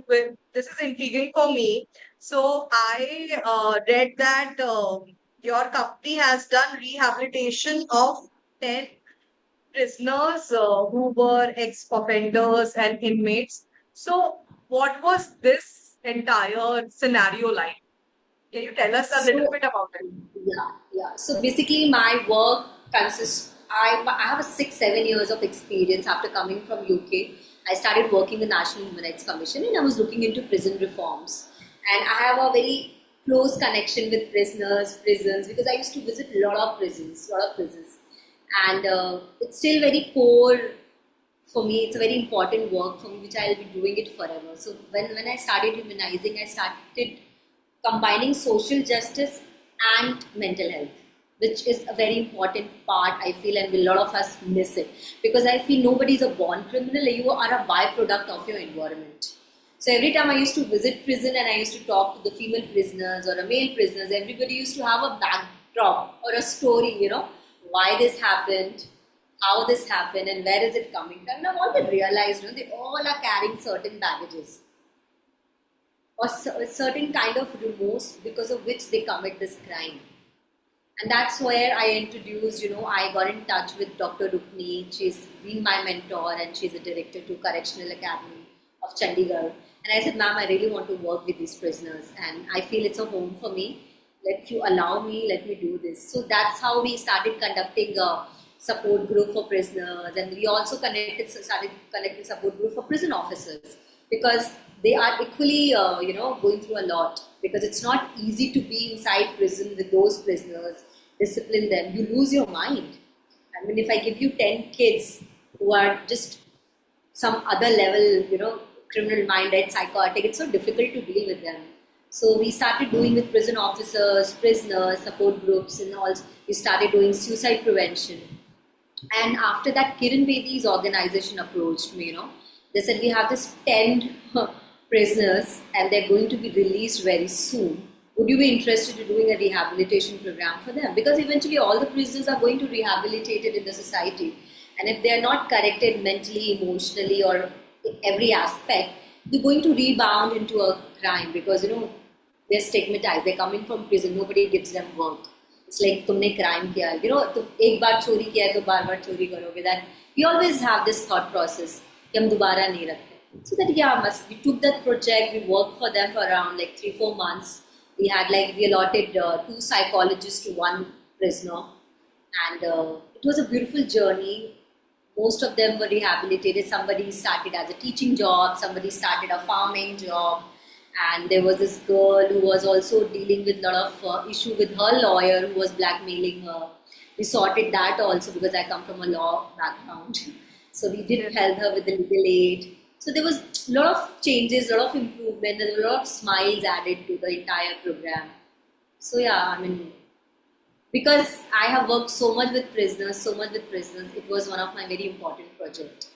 this is intriguing for me. So I read that your company has done rehabilitation of 10 prisoners who were ex-offenders and inmates. So what was this entire scenario like? Can you tell us a little So bit about it? yeah. So basically, my work consists. I have a 6-7 years of experience after coming from UK. I started working in National Human Rights Commission, and I was looking into prison reforms. And I have a very close connection with prisons, because I used to visit a lot of prisons, and it's still very core for me. It's a very important work for me, which I'll be doing it forever. So when I started humanizing, I started combining social justice and mental health, which is a very important part, I feel, and a lot of us miss it, because I feel nobody is a born criminal. You are a byproduct of your environment. So every time I used to visit prison and I used to talk to the female prisoners or a male prisoners, everybody used to have a backdrop or a story, why this happened, how this happened, and where is it coming from. Now all they realized, they all are carrying certain baggages or a certain kind of remorse because of which they commit this crime. And that's where I introduced, I got in touch with Dr. Rukni. She's been my mentor and she's a director to Correctional Academy of Chandigarh. And I said, ma'am, I really want to work with these prisoners and I feel it's a home for me. Let you allow me, let me do this. So that's how we started conducting a support group for prisoners, and we also started connecting support group for prison officers, because they are equally, going through a lot, because it's not easy to be inside prison with those prisoners, discipline them. You lose your mind. I mean, if I give you 10 kids who are just some other level, criminal minded, psychotic, it's so difficult to deal with them. So we started doing with prison officers, prisoners, support groups, and also we started doing suicide prevention. And after that, Kiran Bedi's organization approached me, They said, we have this 10 prisoners and they're going to be released very soon. Would you be interested in doing a rehabilitation program for them? Because eventually all the prisoners are going to be rehabilitated in the society. And if they're not corrected mentally, emotionally, or every aspect, they're going to rebound into a crime, because, they're stigmatized. They're coming from prison. Nobody gives them work. It's like तुमने crime किया है, तुम एक बार चोरी किया है तो बार-बार चोरी करोगे. That we always have this thought process कि हम दोबारा नहीं रखते. So that we took that project. We worked for them for around like 3-4 months. We allotted 2 psychologists to 1 prisoner, and it was a beautiful journey. Most of them were rehabilitated. Somebody started as a teaching job. Somebody started a farming job. And there was this girl who was also dealing with a lot of issue with her lawyer who was blackmailing her. We sorted that also, because I come from a law background. So we did help her with the legal aid. So there was a lot of changes, a lot of improvement, and a lot of smiles added to the entire program. So because I have worked so much with prisoners, it was one of my very important projects.